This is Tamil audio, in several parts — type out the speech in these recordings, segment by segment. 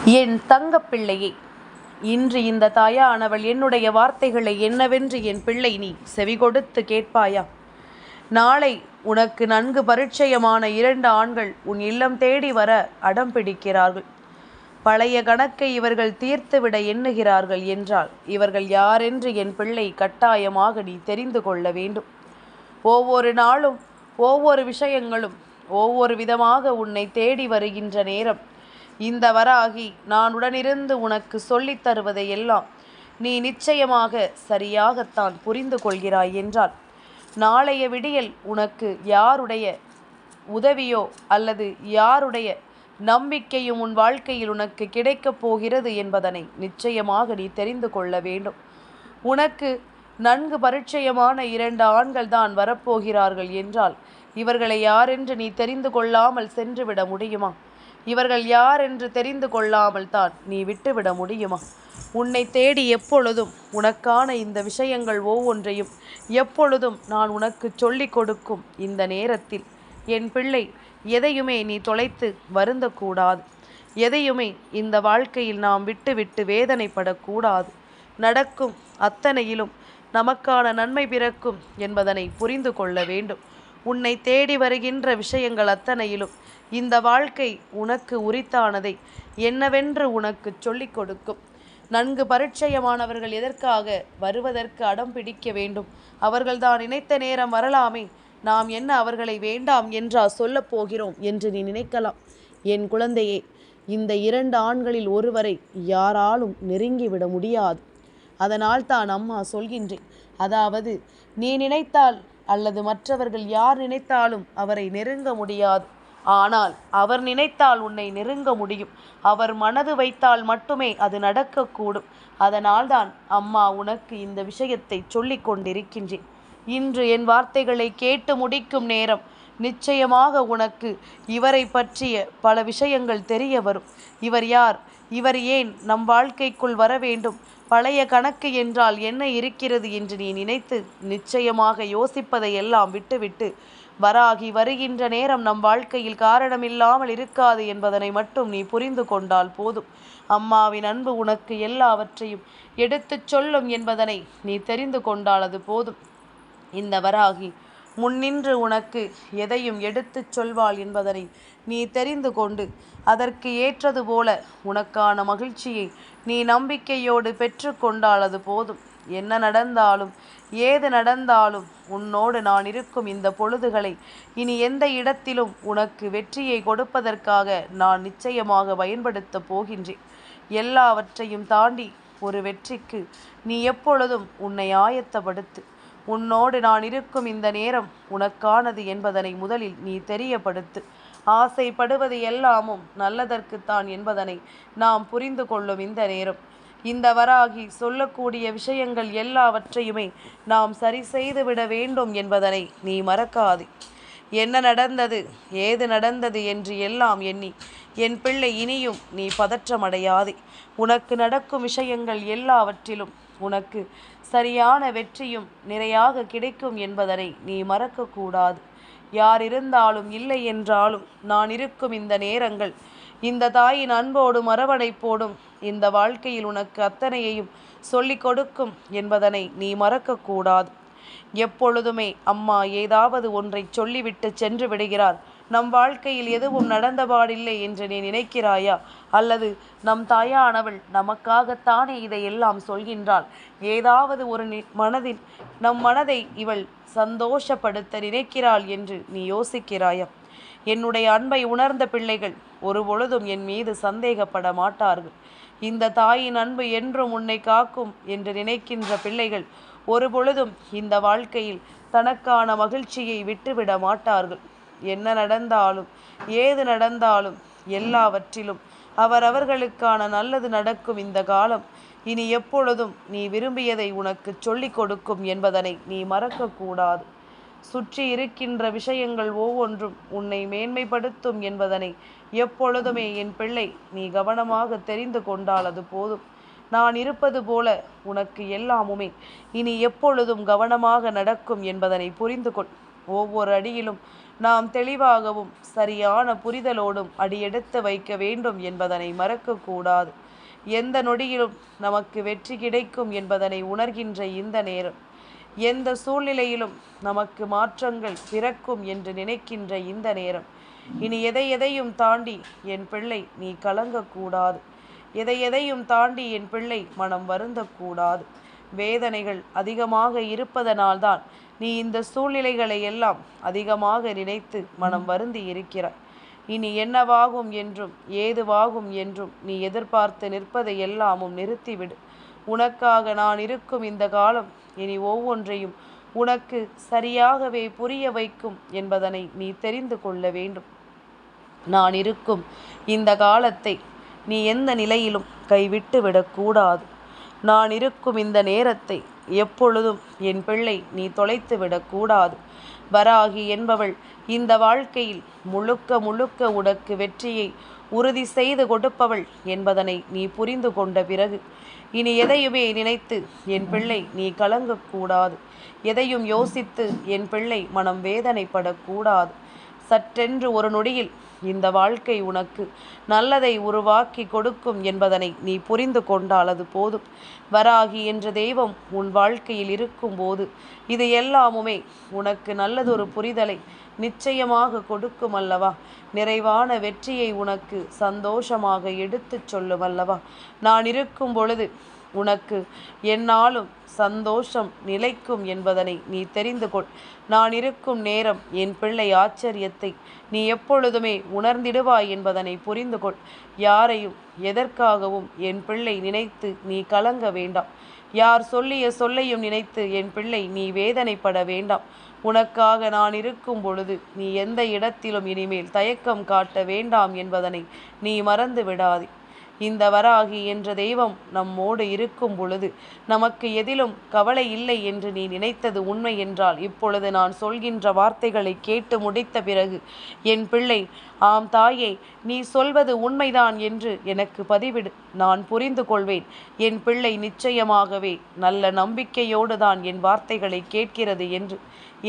என் தங்கப்பிள்ளையே, இன்று இந்த தாயானவள் என்னுடைய வார்த்தைகளை என்னவென்று என் பிள்ளை நீ செவிகொடுத்து கேட்பாயா? நாளை உனக்கு நன்கு பரிச்சயமான 2 ஆண்கள் உன் இல்லம் தேடி வர அடம் பிடிக்கிறார்கள். பழைய கணக்கை இவர்கள் தீர்த்துவிட எண்ணுகிறார்கள் என்றால் இவர்கள் யாரென்று என் பிள்ளை கட்டாயமாக நீ தெரிந்து கொள்ள வேண்டும். ஒவ்வொரு நாளும் ஒவ்வொரு விஷயங்களும் ஒவ்வொரு விதமாக உன்னை தேடி வருகின்ற நேரம் இந்த வராகி நான் உடனிருந்து உனக்கு சொல்லித் தருவதை எல்லாம் நீ நிச்சயமாக சரியாகத்தான் புரிந்து கொள்கிறாய் என்றால் நாளைய விடியல் உனக்கு யாருடைய உதவியோ அல்லது யாருடைய நம்பிக்கையும் உன் வாழ்க்கையில் உனக்கு கிடைக்கப் போகிறது என்பதனை நிச்சயமாக நீ தெரிந்து கொள்ள வேண்டும். உனக்கு நன்கு பரிச்சயமான 2 ஆண்கள் தான் வரப்போகிறார்கள் என்றால் இவர்களை யாரென்று நீ தெரிந்து கொள்ளாமல் சென்றுவிட முடியுமா? இவர்கள் யார் என்று தெரிந்து கொள்ளாமல் தான் நீ விட்டுவிட முடியுமா? உன்னை தேடி எப்பொழுதும் உனக்கான இந்த விஷயங்கள் ஒவ்வொன்றையும் எப்பொழுதும் நான் உனக்கு சொல்லிக் கொடுக்கும் இந்த நேரத்தில் என் பிள்ளை எதையுமே நீ தொலைத்து வருந்தக்கூடாது. எதையுமே இந்த வாழ்க்கையில் நாம் விட்டு வேதனைப்படக்கூடாது. நடக்கும் அத்தனையிலும் நமக்கான நன்மை பிறக்கும் என்பதனை புரிந்து கொள்ள வேண்டும். உன்னை தேடி வருகின்ற விஷயங்கள் அத்தனையிலும் இந்த வாழ்க்கை உனக்கு உரித்தானதை என்னவென்று உனக்கு சொல்லிக் கொடுக்கும். நன்கு பரிச்சயமானவர்கள் எதற்காக வருவதற்கு அடம் பிடிக்க வேண்டும்? அவர்கள்தான் நினைத்த நேரம் வரலாமே, நாம் என்ன அவர்களை வேண்டாம் என்றா சொல்லப் போகிறோம் என்று நீ நினைக்கலாம். என் குழந்தையே, இந்த 2 ஆண்களில் ஒருவரை யாராலும் நெருங்கிவிட முடியாது. அதனால் தான் அம்மா சொல்கின்றேன். அதாவது நீ நினைத்தால் அல்லது மற்றவர்கள் யார் நினைத்தாலும் அவரை நெருங்க முடியாது. ஆனால் அவர் நினைத்தால் உன்னை நெருங்க முடியும். அவர் மனது வைத்தால் மட்டுமே அது நடக்கக்கூடும். அதனால்தான் அம்மா உனக்கு இந்த விஷயத்தை சொல்லிக் கொண்டிருக்கின்றேன். இன்று என் வார்த்தைகளை கேட்டு முடிக்கும் நேரம் நிச்சயமாக உனக்கு இவரை பற்றிய பல விஷயங்கள் தெரிய வரும். இவர் யார்? இவர் ஏன் நம் வாழ்க்கைக்குள் வர வேண்டும்? பழைய கணக்கு என்றால் என்ன இருக்கிறது என்று நீ நினைத்து நிச்சயமாக யோசிப்பதை எல்லாம் விட்டுவிட்டு வராகி வருகின்ற நேரம் நம் வாழ்க்கையில் காரணமில்லாமல் இருக்காது என்பதனை மட்டும் நீ புரிந்து கொண்டால் போதும். அம்மாவின் அன்பு உனக்கு எல்லாவற்றையும் எடுத்துச் சொல்லும் என்பதனை நீ தெரிந்து கொண்டால் அது போதும். இந்த வராகி முன்னின்று உனக்கு எதையும் எடுத்துச் சொல்வாள் என்பதனை நீ தெரிந்து கொண்டு அதற்கு ஏற்றது போல உனக்கான மகிழ்ச்சியை நீ நம்பிக்கையோடு பெற்று கொண்டால் அது போதும். என்ன நடந்தாலும் ஏது நடந்தாலும் உன்னோடு நான் இருக்கும் இந்த பொழுதுகளை இனி எந்த இடத்திலும் உனக்கு வெற்றியை கொடுப்பதற்காக நான் நிச்சயமாக பயன்படுத்தப் போகின்றேன். எல்லாவற்றையும் தாண்டி ஒரு வெற்றிக்கு நீ எப்பொழுதும் உன்னை ஆயத்தப்படுத்து. உன்னோடு நான் இருக்கும் இந்த நேரம் உனக்கானது என்பதனை முதலில் நீ தெரியப்படுத்து. ஆசைப்படுவது எல்லாமும் நல்லதற்குத்தான் என்பதனை நாம் புரிந்து கொள்ளும் இந்த நேரம். இந்த வராகி சொல்லக்கூடிய விஷயங்கள் எல்லாவற்றையுமே நாம் சரி செய்துவிட வேண்டும் என்பதனை நீ மறக்காதே. என்ன நடந்தது, ஏது நடந்தது என்று எல்லாம் எண்ணி என் பிள்ளை இனியும் நீ பதற்றமடையாதே. உனக்கு நடக்கும் விஷயங்கள் எல்லாவற்றிலும் உனக்கு சரியான வெற்றியும் நிறையாக கிடைக்கும் என்பதனை நீ மறக்கக்கூடாது. யார் இருந்தாலும் இல்லை என்றாலும் நான் இருக்கும் இந்த நேரங்கள் இந்த தாயின் அன்போடும் அரவணைப்போடும் இந்த வாழ்க்கையில் உனக்கு அத்தனையையும் சொல்லிக் கொடுக்கும் என்பதனை நீ மறக்கக்கூடாது. எப்பொழுதுமே அம்மா ஏதாவது ஒன்றை சொல்லிவிட்டு சென்று விடுகிறார். நம் வாழ்க்கையில் எதுவும் நடந்தபாடில்லை என்று நீ நினைக்கிறாயா? அல்லது நம் தாயானவள் நமக்காகத்தானே இதையெல்லாம் சொல்கின்றாள்? ஏதாவது ஒரு மனதில் நம் மனதை இவள் சந்தோஷப்படுத்த நினைக்கிறாள் என்று நீ யோசிக்கிறாயா? என்னுடைய அன்பை உணர்ந்த பிள்ளைகள் ஒருபொழுதும் என் மீது சந்தேகப்பட மாட்டார்கள். இந்த தாயின் அன்பு என்றும் உன்னை காக்கும் என்று நினைக்கின்ற பிள்ளைகள் ஒருபொழுதும் இந்த வாழ்க்கையில் தனக்கான மகிழ்ச்சியை விட்டுவிட மாட்டார்கள். என்ன நடந்தாலும் ஏது நடந்தாலும் எல்லாவற்றிலும் அவரவர்களுக்கான நல்லது நடக்கும். இந்த காலம் இனி எப்பொழுதும் நீ விரும்பியதை உனக்கு சொல்லிக் கொடுக்கும் என்பதனை நீ மறக்கக்கூடாது. சுற்றி இருக்கின்ற விஷயங்கள் ஒவ்வொன்றும் உன்னை மேன்மைப்படுத்தும் என்பதனை எப்பொழுதுமே என் பிள்ளை நீ கவனமாக தெரிந்து கொண்டால் அது போதும். நான் இருப்பது போல உனக்கு எல்லாமுமே இனி எப்பொழுதும் கவனமாக நடக்கும் என்பதனை புரிந்து கொள். ஒவ்வொரு அடியிலும் நாம் தெளிவாகவும் சரியான புரிதலோடும் அடியெடுத்து வைக்க வேண்டும் என்பதனை மறக்கக்கூடாது. எந்த நொடியிலும் நமக்கு வெற்றி கிடைக்கும் என்பதனை உணர்கின்ற இந்த நேரம், எந்த சூழ்நிலையிலும் நமக்கு மாற்றங்கள் பிறக்கும் என்று நினைக்கின்ற இந்த நேரம், இனி எதையும் தாண்டி என் பிள்ளை நீ கலங்கக்கூடாது. எதையும் தாண்டி என் பிள்ளை மனம் வருந்தக்கூடாது. வேதனைகள் அதிகமாக இருப்பதனால்தான் நீ இந்த சூழ்நிலைகளை எல்லாம் அதிகமாக நினைத்து மனம் வருந்தி இருக்கிறாய். இனி என்னவாகும் என்றும் ஏதுவாகும் என்றும் நீ எதிர்பார்த்து நிற்பதை எல்லாமும் நிறுத்திவிடு. உனக்காக நான் இருக்கும் இந்த காலம் இனி ஒவ்வொன்றையும் உனக்கு சரியாகவே புரிய வைக்கும் என்பதனை நீ தெரிந்து கொள்ள வேண்டும். நான் இருக்கும் இந்த காலத்தை நீ எந்த நிலையிலும் கைவிட்டு விடக்கூடாது. நான் இருக்கும் இந்த நேரத்தை எப்பொழுதும் என் பிள்ளை நீ தொலைத்து விடக்கூடாது. வராகி என்பவள் இந்த வாழ்க்கையில் முழுக்க முழுக்க உனக்கு வெற்றியை உறுதி செய்து கொடுப்பவள் என்பதனை நீ புரிந்து கொண்ட பிறகு இனி எதையுமே நினைத்து என் பிள்ளை நீ கலங்கக்கூடாது. எதையும் யோசித்து என் பிள்ளை மனம் வேதனைப்படக்கூடாது. சற்றென்று ஒரு நொடியில் இந்த வாழ்க்கை உனக்கு நல்லதை உருவாக்கி கொடுக்கும் என்பதனை நீ புரிந்து கொண்டால் அது போதும். வராகி என்ற தெய்வம் உன் வாழ்க்கையில் இருக்கும்போது இது எல்லாமுமே உனக்கு நல்லதொரு புரிதலை நிச்சயமாக கொடுக்கும் அல்லவா? நிறைவான வெற்றியை உனக்கு சந்தோஷமாக எடுத்துச் சொல்லும் அல்லவா? நான் இருக்கும் பொழுது உனக்கு என்னாலும் சந்தோஷம் நிலைக்கும் என்பதனை நீ தெரிந்து கொள். நான் இருக்கும் நேரம் என் பிள்ளை ஆச்சரியத்தை நீ எப்பொழுதுமே உணர்ந்திடுவாய் என்பதனை புரிந்து கொள். யாரையும் எதற்காகவும் என் பிள்ளை நினைத்து நீ கலங்க வேண்டாம். யார் சொல்லிய சொல்லையும் நினைத்து என் பிள்ளை நீ வேதனைப்பட வேண்டாம். உனக்காக நான் இருக்கும் பொழுது நீ எந்த இடத்திலும் இனிமேல் தயக்கம் காட்ட வேண்டாம் என்பதனை நீ மறந்து விடாதே. இந்த வராகி என்ற தெய்வம் நம்மோடு இருக்கும் பொழுது நமக்கு எதிலும் கவலை இல்லை என்று நீ நினைத்தது உண்மை என்றால் இப்பொழுது நான் சொல்கின்ற வார்த்தைகளை கேட்டு முடித்த பிறகு என் பிள்ளை, ஆம் தாயே, நீ சொல்வது உண்மைதான் என்று எனக்கு பதிவிடு. நான் புரிந்து கொள்வேன். என் பிள்ளை நிச்சயமாகவே நல்ல நம்பிக்கையோடு தான் என் வார்த்தைகளை கேட்கிறது என்று.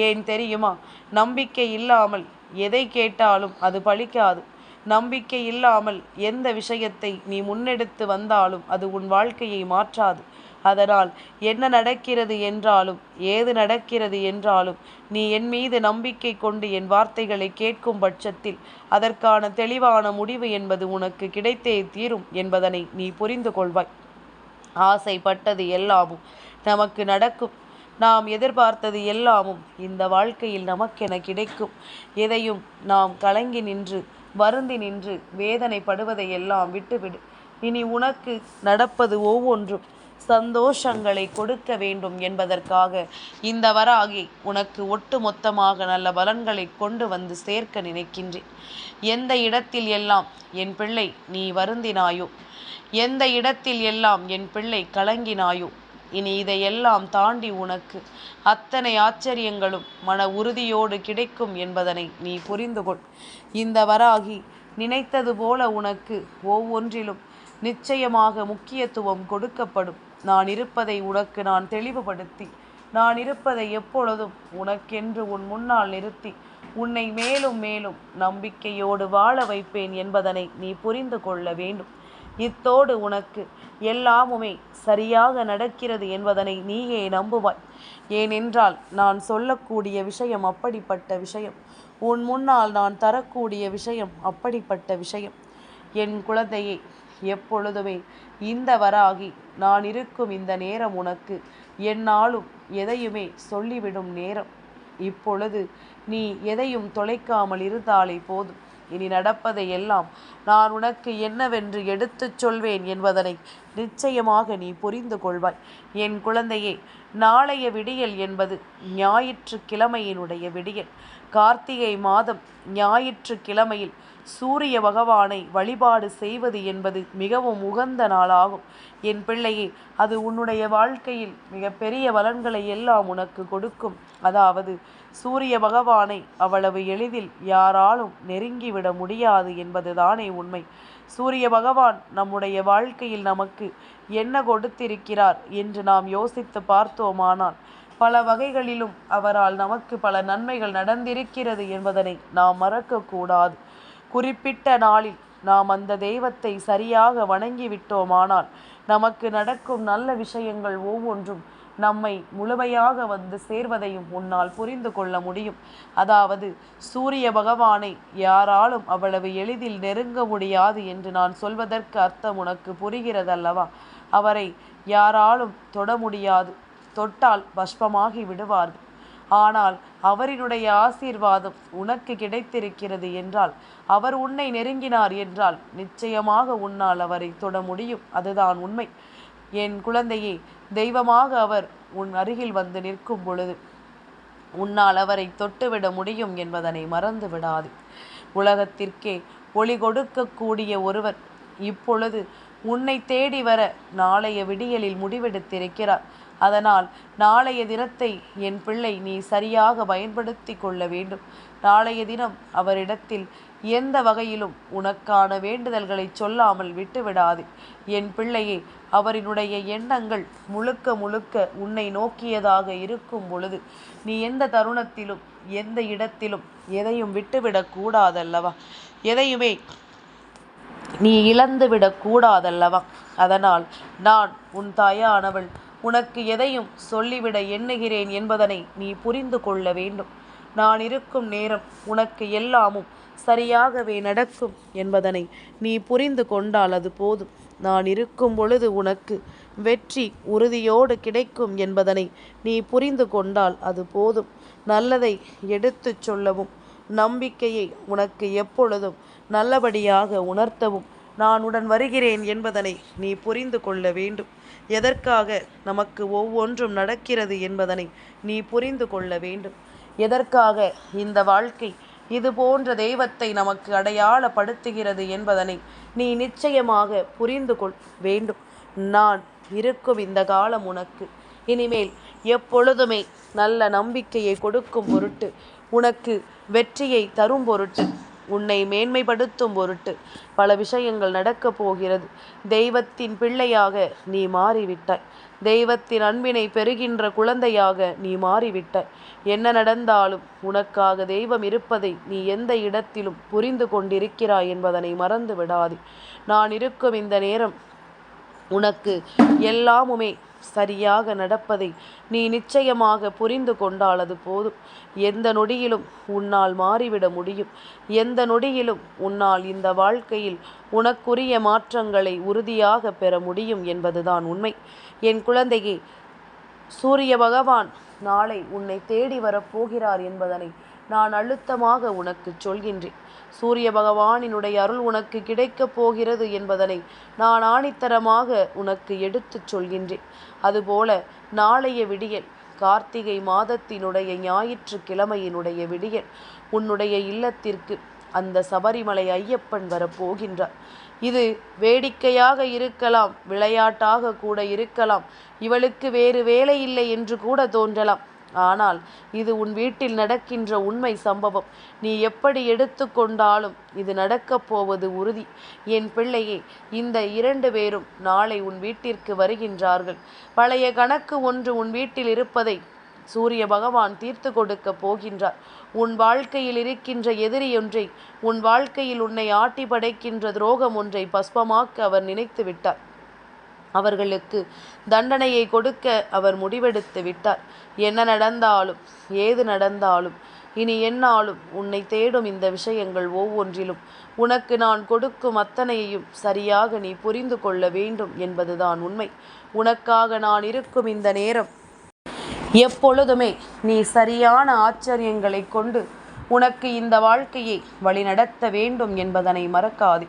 ஏன் தெரியுமா? நம்பிக்கை இல்லாமல் எதை கேட்டாலும் அது பலிக்காது. நம்பிக்கை இல்லாமல் எந்த விஷயத்தை நீ முன்னெடுத்து வந்தாலும் அது உன் வாழ்க்கையை மாற்றாது. அதனால் என்ன நடக்கிறது என்றாலும் ஏது நடக்கிறது என்றாலும் நீ என் மீது நம்பிக்கை கொண்டு என் வார்த்தைகளை கேட்கும் பட்சத்தில் அதற்கான தெளிவான முடிவு என்பது உனக்கு கிடைத்தே தீரும் என்பதனை நீ புரிந்து கொள்வாய். ஆசைப்பட்டது எல்லாமும் நமக்கு நடக்கும். நாம் எதிர்பார்த்தது எல்லாமும் இந்த வாழ்க்கையில் நமக்கென கிடைக்கும். எதையும் நாம் கலங்கி நின்று வருந்தி நின்று வேதனைப்படுவதை எல்லாம் விட்டுவிடு. இனி உனக்கு நடப்பது ஒவ்வொன்றும் சந்தோஷங்களை கொடுக்க வேண்டும் என்பதற்காக இந்த வராகி உனக்கு ஒட்டுமொத்தமாக நல்ல பலன்களை கொண்டு வந்து சேர்க்க நினைக்கின்றேன். எந்த இடத்தில் எல்லாம் என் பிள்ளை நீ வருந்தினாயோ, எந்த இடத்தில் எல்லாம் என் பிள்ளை கலங்கினாயோ, இனி இதையெல்லாம் தாண்டி உனக்கு அத்தனை ஆச்சரியங்களும் மன உறுதியோடு கிடைக்கும் என்பதனை நீ புரிந்து கொள். இந்த வராகி நினைத்தது போல உனக்கு ஒவ்வொன்றிலும் நிச்சயமாக முக்கியத்துவம் கொடுக்கப்படும். நான் இருப்பதை உனக்கு நான் தெளிவுபடுத்தி, நான் இருப்பதை எப்பொழுதும் உனக்கென்று உன் முன்னால் நிறுத்தி உன்னை மேலும் மேலும் நம்பிக்கையோடு வாழ வைப்பேன் என்பதனை நீ புரிந்து கொள்ள வேண்டும். இத்தோடு உனக்கு எல்லாமுமே சரியாக நடக்கிறது என்பதனை நீயே நம்புவாய். ஏனென்றால் நான் சொல்லக்கூடிய விஷயம் அப்படிப்பட்ட விஷயம். உன் முன்னால் நான் தரக்கூடிய விஷயம் அப்படிப்பட்ட விஷயம். என் குழந்தையை, எப்பொழுதுமே இந்த வராகி நான் இருக்கும் இந்த நேரம் உனக்கு என்னாலும் எதையுமே சொல்லிவிடும் நேரம். இப்பொழுது நீ எதையும் தொலைக்காமல் இருந்தாலே போதும். இனி நடப்பதை எல்லாம் நான் உனக்கு என்னவென்று எடுத்துச் சொல்வேன் என்பதனை நிச்சயமாக நீ புரிந்து கொள்வாய். என் குழந்தையே, நாளைய விடியல் என்பது ஞாயிற்றுக்கிழமையினுடைய விடியல். கார்த்திகை மாதம் ஞாயிற்றுக்கிழமையில் சூரிய பகவானை வழிபாடு செய்வது என்பது மிகவும் உகந்த நாளாகும். என் பிள்ளையே, அது உன்னுடைய வாழ்க்கையில் மிகப்பெரிய பலன்களை எல்லாம் உனக்கு கொடுக்கும். அதாவது சூரிய பகவானை அவ்வளவு எளிதில் யாராலும் நெருங்கிவிட முடியாது என்பதுதானே உண்மை. சூரிய பகவான் நம்முடைய வாழ்க்கையில் நமக்கு என்ன கொடுத்திருக்கிறார் என்று நாம் யோசித்து பார்த்தோமானால் பல வகைகளிலும் அவரால் நமக்கு பல நன்மைகள் நடந்திருக்கிறது என்பதனை நாம் மறக்கக்கூடாது. குறிப்பிட்ட நாளில் நாம் அந்த தெய்வத்தை சரியாக வணங்கிவிட்டோமானால் நமக்கு நடக்கும் நல்ல விஷயங்கள் ஒவ்வொன்றும் நம்மை முழுமையாக வந்து சேர்வதையும் உன்னால் புரிந்து கொள்ள முடியும். அதாவது சூரிய பகவானை யாராலும் அவ்வளவு எளிதில் நெருங்க முடியாது என்று நான் சொல்வதற்கு அர்த்தம் உனக்கு புரிகிறதல்லவா? அவரை யாராலும் தொட முடியாது, தொட்டால் பஸ்பமாகி விடுவார்கள். ஆனால் அவரினுடைய ஆசீர்வாதம் உனக்கு கிடைத்திருக்கிறது என்றால், அவர் உன்னை நெருங்கினார் என்றால் நிச்சயமாக உன்னால் அவரை தொட முடியும். அதுதான் உண்மை. என் குழந்தையே, தெய்வமாக அவர் உன் அருகில் வந்து நிற்கும் பொழுது உன்னால் அவரை தொட்டுவிட முடியும் என்பதனை மறந்து விடாது. உலகத்திற்கே ஒளி கொடுக்கக்கூடிய ஒருவர் இப்பொழுது உன்னை தேடி வர நாளைய விடியலில் முடிவெடுத்திருக்கிறார். அதனால் நாளைய தினத்தை என் பிள்ளை நீ சரியாக பயன்படுத்தி கொள்ள வேண்டும். நாளைய தினம் அவரிடத்தில் எந்த வகையிலும் உனக்கான வேண்டுதல்களை சொல்லாமல் விட்டுவிடாது. என் பிள்ளையே, அவரினுடைய எண்ணங்கள் முழுக்க முழுக்க உன்னை நோக்கியதாக இருக்கும் பொழுது நீ எந்த தருணத்திலும் எந்த இடத்திலும் எதையும் விட்டுவிடக் கூடாதல்லவா? எதையுமே நீ இழந்துவிடக் கூடாதல்லவா? அதனால் நான் உன் தாயானவள் உனக்கு எதையும் சொல்லிவிட எண்ணுகிறேன் என்பதனை நீ புரிந்து கொள்ள வேண்டும். நான் இருக்கும் நேரம் உனக்கு எல்லாமும் சரியாகவே நடக்கும் என்பதனை நீ புரிந்து கொண்டால் அது போதும். நான் இருக்கும் பொழுது உனக்கு வெற்றி உறுதியோடு கிடைக்கும் என்பதனை நீ புரிந்து கொண்டால் அது போதும். நல்லதை எடுத்துச் சொல்லவும் நம்பிக்கையை உனக்கு எப்பொழுதும் நல்லபடியாக உணர்த்தவும் நான் உடன் வருகிறேன் என்பதனை நீ புரிந்து கொள்ள வேண்டும். எதற்காக நமக்கு ஒவ்வொன்றும் நடக்கிறது என்பதனை நீ புரிந்து கொள்ள வேண்டும். எதற்காக இந்த வாழ்க்கை இது போன்ற தெய்வத்தை நமக்கு அடையாளப்படுத்துகிறது என்பதனை நீ நிச்சயமாக புரிந்து கொள் வேண்டும். நான் இருக்கும் இந்த காலம் உனக்கு இனிமேல் எப்பொழுதுமே நல்ல நம்பிக்கையை கொடுக்கும் பொருட்டு, உனக்கு வெற்றியை தரும் பொருட்டு, உன்னை மேன்மைப்படுத்தும் பொருட்டு பல விஷயங்கள் நடக்கப் போகிறது. தெய்வத்தின் பிள்ளையாக நீ மாறிவிட்டாய். தெய்வத்தின் அன்பினை பெறுகின்ற குழந்தையாக நீ மாறிவிட்டாய். என்ன நடந்தாலும் உனக்காக தெய்வம் இருப்பதை நீ எந்த இடத்திலும் புரிந்து கொண்டிருக்கிறாய் என்பதனை மறந்து விடாதே. நான் இருக்கும் இந்த நேரம் உனக்கு எல்லாமுமே சரியாக நடப்பதை நீ நிச்சயமாக புரிந்து கொண்டால் அது போதும். எந்த நொடியிலும் உன்னால் மாறிவிட முடியும். எந்த நொடியிலும் உன்னால் இந்த வாழ்க்கையில் உனக்குரிய மாற்றங்களை உறுதியாக பெற முடியும் என்பதுதான் உண்மை. என் குழந்தையே, சூரிய பகவான் நாளை உன்னை தேடி வரப்போகிறார் என்பதனை நான் அழுத்தமாக உனக்கு சொல்கின்றேன். சூரிய பகவானினுடைய அருள் உனக்கு கிடைக்கப் போகிறது என்பதனை நான் ஆணித்தரமாக உனக்கு எடுத்துச் சொல்கின்றேன். அதுபோல நாளைய விடியல், கார்த்திகை மாதத்தினுடைய ஞாயிற்றுக்கிழமையினுடைய விடியல், உன்னுடைய இல்லத்திற்கு அந்த சபரிமலை ஐயப்பன் வரப்போகின்றார். இது வேடிக்கையாக இருக்கலாம், விளையாட்டாக கூட இருக்கலாம், இவளுக்கு வேறு வேலை இல்லை என்று கூட தோன்றலாம். ஆனால் இது உன் வீட்டில் நடக்கின்ற உண்மை சம்பவம். நீ எப்படி எடுத்துக்கொண்டாலும் இது நடக்கப் போவது உறுதி. என் பிள்ளையே, இந்த 2 பேரும் நாளை உன் வீட்டிற்கு வருகின்றார்கள். பழைய கணக்கு ஒன்று உன் வீட்டில் இருப்பதை சூரிய பகவான் தீர்த்து கொடுக்க போகின்றார். உன் வாழ்க்கையில் இருக்கின்ற எதிரி ஒன்றை, உன் வாழ்க்கையில் உன்னை ஆட்டி படைக்கின்ற துரோகம் ஒன்றை பஸ்பமாக்க அவர் நினைத்து விட்டார். அவர்களுக்கு தண்டனையை கொடுக்க அவர் முடிவெடுத்து விட்டார். என்ன நடந்தாலும் ஏது நடந்தாலும் இனி என்னாலும் உன்னை தேடும் இந்த விஷயங்கள் ஒவ்வொன்றிலும் உனக்கு நான் கொடுக்கும் அத்தனையையும் சரியாக நீ புரிந்து கொள்ள வேண்டும் என்பதுதான் உண்மை. உனக்காக நான் இருக்கும் இந்த நேரம் எப்பொழுதுமே நீ சரியான ஆச்சரியங்களை கொண்டு உனக்கு இந்த வாழ்க்கையை வழிநடத்த வேண்டும் என்பதனை மறக்காதே.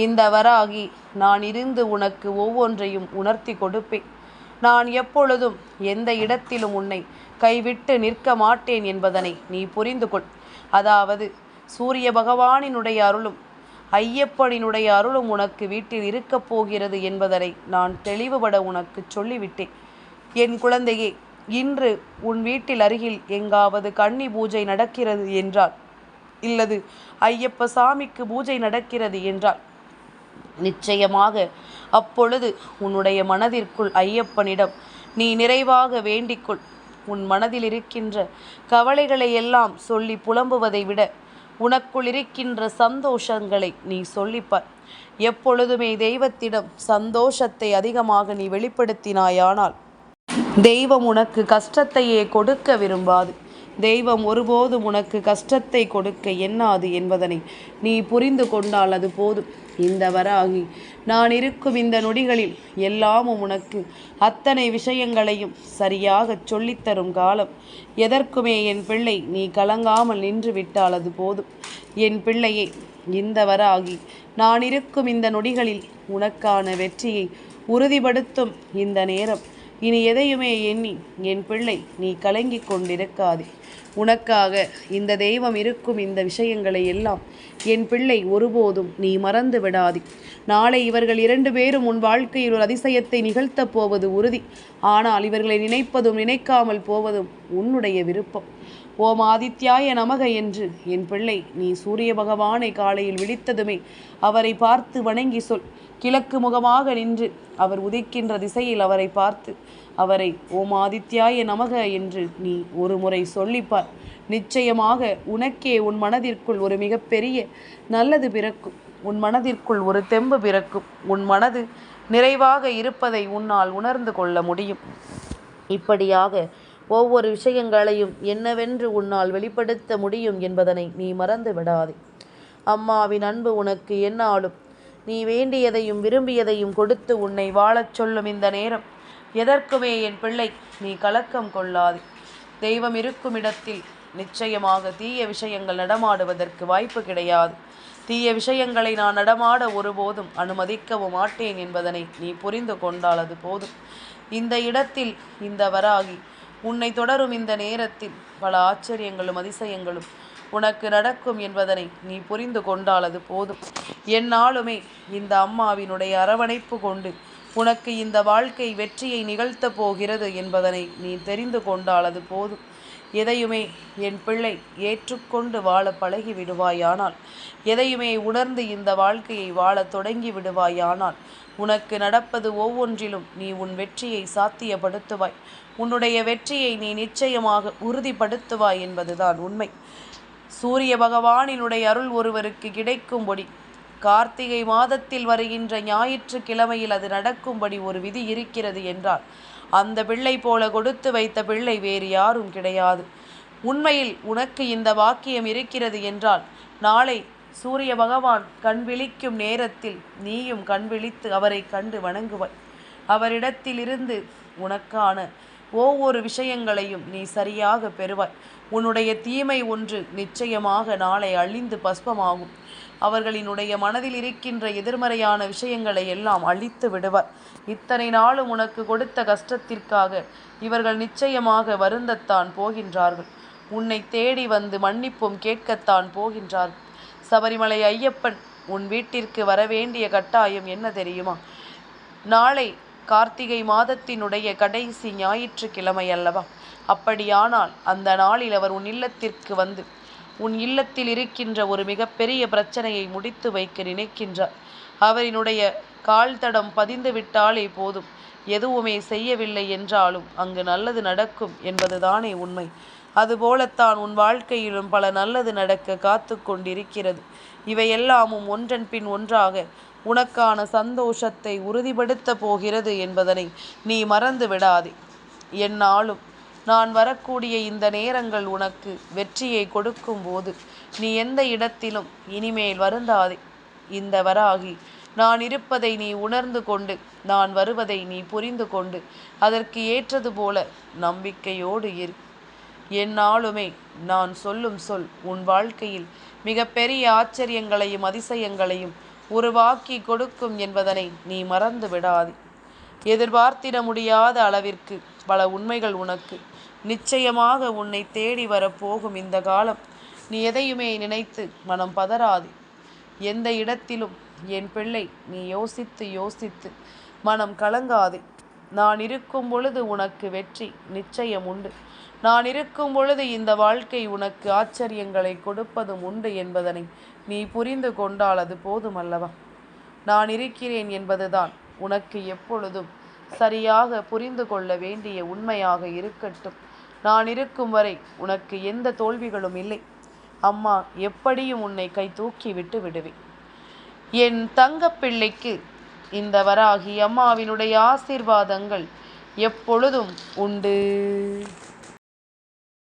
இந்த வராகி நான் இருந்து உனக்கு ஒவ்வொன்றையும் உணர்த்தி கொடுப்பேன். நான் எப்பொழுதும் எந்த இடத்திலும் உன்னை கைவிட்டு நிற்க மாட்டேன் என்பதனை நீ புரிந்து கொள். அதாவது சூரிய பகவானினுடைய அருளும் ஐயப்பனினுடைய அருளும் உனக்கு வீட்டில் இருக்கப் போகிறது என்பதனை நான் தெளிவுபட உனக்கு சொல்லிவிட்டேன். என் குழந்தையே, இன்று உன் வீட்டில் அருகில் எங்காவது கன்னி பூஜை நடக்கிறது என்றால், இல்லது ஐயப்ப சாமிக்கு பூஜை நடக்கிறது என்றால், நிச்சயமாக அப்பொழுது உன்னுடைய மனதிற்குள் ஐயப்பனிடம் நீ நிறைவாக வேண்டிக்கொள். உன் மனதில் இருக்கின்ற கவலைகளை எல்லாம் சொல்லி புலம்புவதை விட உனக்குள் இருக்கின்ற சந்தோஷங்களை நீ சொல்லிப்பார். எப்பொழுதுமே தெய்வத்திடம் சந்தோஷத்தை அதிகமாக நீ வெளிப்படுத்தினாயானால் தெய்வம் உனக்கு கஷ்டத்தையே கொடுக்க விரும்பாது. தெய்வம் ஒருபோதும் உனக்கு கஷ்டத்தை கொடுக்க எண்ணாது என்பதனை நீ புரிந்து கொண்டால் அது போதும். இந்த வராகி நான் இருக்கும் இந்த நொடிகளில் எல்லாமும் உனக்கு அத்தனை விஷயங்களையும் சரியாக சொல்லித்தரும் காலம். எதற்குமே என் பிள்ளை நீ கலங்காமல் நின்று விட்டால் அது போதும். என் பிள்ளையே, இந்த வராகி நான் இருக்கும் இந்த நொடிகளில் உனக்கான வெற்றியை உறுதிப்படுத்தும் இந்த நேரம். இனி எதையுமே எண்ணி என் பிள்ளை நீ கலங்கி கொண்டிருக்காதே. உனக்காக இந்த தெய்வம் இருக்கும் இந்த விஷயங்களை எல்லாம் என் பிள்ளை ஒருபோதும் நீ மறந்து விடாதே. நாளை இவர்கள் 2 பேரும் உன் வாழ்க்கையில் ஒரு அதிசயத்தை நிகழ்த்தப் போவது உறுதி. ஆனால் இவர்களை நினைப்பதும் நினைக்காமல் போவதும் உன்னுடைய விருப்பம். ஓம் ஆதித்யாய நமக என்று என் பிள்ளை நீ சூரிய பகவானை காலையில் விழித்ததுமே அவரை பார்த்து வணங்கி சொல். கிழக்கு முகமாக நின்று அவர் உதிக்கின்ற திசையில் அவரை பார்த்து அவரை ஓம் ஆதித்யாய நமக என்று நீ ஒரு முறை சொல்லிப்பார். நிச்சயமாக உனக்கே உன் மனதிற்குள் ஒரு மிகப்பெரிய நல்லது பிறக்கும். உன் மனதிற்குள் ஒரு தெம்பு பிறக்கும். உன் மனது நிறைவாக இருப்பதை உன்னால் உணர்ந்து கொள்ள முடியும். இப்படியாக ஒவ்வொரு விஷயங்களையும் என்னவென்று உன்னால் வெளிப்படுத்த முடியும் என்பதனை நீ மறந்து விடாதே. அம்மாவின் அன்பு உனக்கு என்னாலும் நீ வேண்டியதையும் விரும்பியதையும் கொடுத்து உன்னை வாழச் சொல்லும் இந்த நேரம். எதற்குமே என் பிள்ளை நீ கலக்கம் கொள்ளாதே. தெய்வம் இருக்கும் இடத்தில் நிச்சயமாக தீய விஷயங்கள் நடமாடுவதற்கு வாய்ப்பு கிடையாது. தீய விஷயங்களை நான் நடமாட ஒருபோதும் அனுமதிக்கவும் மாட்டேன் என்பதனை நீ புரிந்து கொண்டால் அது போதும். இந்த இடத்தில் இந்த வராகி உன்னை தொடரும் இந்த நேரத்தில் பல ஆச்சரியங்களும் அதிசயங்களும் உனக்கு நடக்கும் என்பதனை நீ புரிந்து கொண்டால் அது போதும். எந்நாளுமே இந்த அம்மாவினுடைய அரவணைப்பு கொண்டு உனக்கு இந்த வாழ்க்கை வெற்றியை நிகழ்த்தப் போகிறது என்பதனை நீ தெரிந்து கொண்டால் அது போதும். எதையுமே என் பிள்ளை ஏற்றுக்கொண்டு வாழ பழகி விடுவாயானால், எதையுமே உணர்ந்து இந்த வாழ்க்கையை வாழ தொடங்கி விடுவாயானால், உனக்கு நடப்பது ஒவ்வொன்றிலும் நீ உன் வெற்றியை சாத்தியப்படுத்துவாய். உன்னுடைய வெற்றியை நீ நிச்சயமாக உறுதிப்படுத்துவாய் என்பதுதான் உண்மை. சூரிய பகவானினுடைய அருள் ஒருவருக்கு கிடைக்கும்படி கார்த்திகை மாதத்தில் வருகின்ற ஞாயிற்றுக்கிழமையில் அது நடக்கும்படி ஒரு விதி இருக்கிறது என்றால் அந்த பிள்ளை போல கொடுத்து வைத்த பிள்ளை வேறு யாரும் கிடையாது. உண்மையில் உனக்கு இந்த வாக்கியம் இருக்கிறது என்றால் நாளை சூரிய பகவான் கண் விழிக்கும் நேரத்தில் நீயும் கண் விழித்து அவரை கண்டு வணங்குவாய். அவரிடத்திலிருந்து உனக்கான ஒவ்வொரு விஷயங்களையும் நீ சரியாக பெறுவாய். உன்னுடைய தீமை ஒன்று நிச்சயமாக நாளை அழிந்து பஸ்பமாகும். அவர்களினுடைய மனதில் இருக்கின்ற எதிர்மறையான விஷயங்களை எல்லாம் அழித்து விடுவார். இத்தனை நாளும் உனக்கு கொடுத்த கஷ்டத்திற்காக இவர்கள் நிச்சயமாக வருந்தத்தான் போகின்றார்கள். உன்னை தேடி வந்து மன்னிப்பும் கேட்கத்தான் போகின்றார்கள். சபரிமலை ஐயப்பன் உன் வீட்டிற்கு வரவேண்டிய கட்டாயம் என்ன தெரியுமா? நாளை கார்த்திகை மாதத்தினுடைய கடைசி ஞாயிற்றுக்கிழமை அல்லவா? அப்படியானால் அந்த நாளில் அவர் உன் இல்லத்திற்கு வந்து உன் இல்லத்தில் இருக்கின்ற ஒரு மிகப்பெரிய பிரச்சனையை முடித்து வைக்க நினைக்கின்றார். அவரினுடைய கால் தடம் பதிந்து விட்டாலே போதும். எதுவுமே செய்யவில்லை என்றாலும் அங்கு நல்லது நடக்கும் என்பதுதானே உண்மை. அதுபோலத்தான் உன் வாழ்க்கையிலும் பல நல்லது நடக்க காத்து கொண்டிருக்கிறது. இவையெல்லாமும் ஒன்றன் பின் ஒன்றாக உனக்கான சந்தோஷத்தை உறுதிப்படுத்த போகிறது என்பதனை நீ மறந்து விடாதே. எந்நாளும் நான் வரக்கூடிய இந்த நேரங்கள் உனக்கு வெற்றியை கொடுக்கும் போது நீ எந்த இடத்திலும் இனிமேல் வருந்தாதே. இந்த வராகி நான் இருப்பதை நீ உணர்ந்து கொண்டு, நான் வருவதை நீ புரிந்து கொண்டு அதற்கு ஏற்றது போல நம்பிக்கையோடு இரு. எந்நாளுமே நான் சொல்லும் சொல் உன் வாழ்க்கையில் மிகப்பெரிய ஆச்சரியங்களையும் அதிசயங்களையும் உருவாக்கி கொடுக்கும் என்பதனை நீ மறந்து விடாதே. எதிர்பார்த்திட முடியாத அளவிற்கு பல உண்மைகள் உனக்கு நிச்சயமாக உன்னை தேடி வரப்போகும் இந்த காலம். நீ எதையுமே நினைத்து மனம் பதறாது. எந்த இடத்திலும் என் பிள்ளை நீ யோசித்து யோசித்து மனம் கலங்காதே. நான் இருக்கும் பொழுது உனக்கு வெற்றி நிச்சயம் உண்டு. நான் இருக்கும் பொழுது இந்த வாழ்க்கை உனக்கு ஆச்சரியங்களை கொடுப்பதும் உண்டு என்பதனை நீ புரிந்து கொண்டால் அது போதுமல்லவா? நான் இருக்கிறேன் என்பதுதான் உனக்கு எப்பொழுதும் சரியாக புரிந்து கொள்ள வேண்டிய உண்மையாக இருக்கட்டும். நான் இருக்கும் வரை உனக்கு எந்த தோல்விகளும் இல்லை. அம்மா எப்படியும் உன்னை கை தூக்கி விட்டு விடுவேன். என் தங்கப்பிள்ளைக்கு இந்த வராகி அம்மாவினுடைய ஆசீர்வாதங்கள் எப்பொழுதும் உண்டு.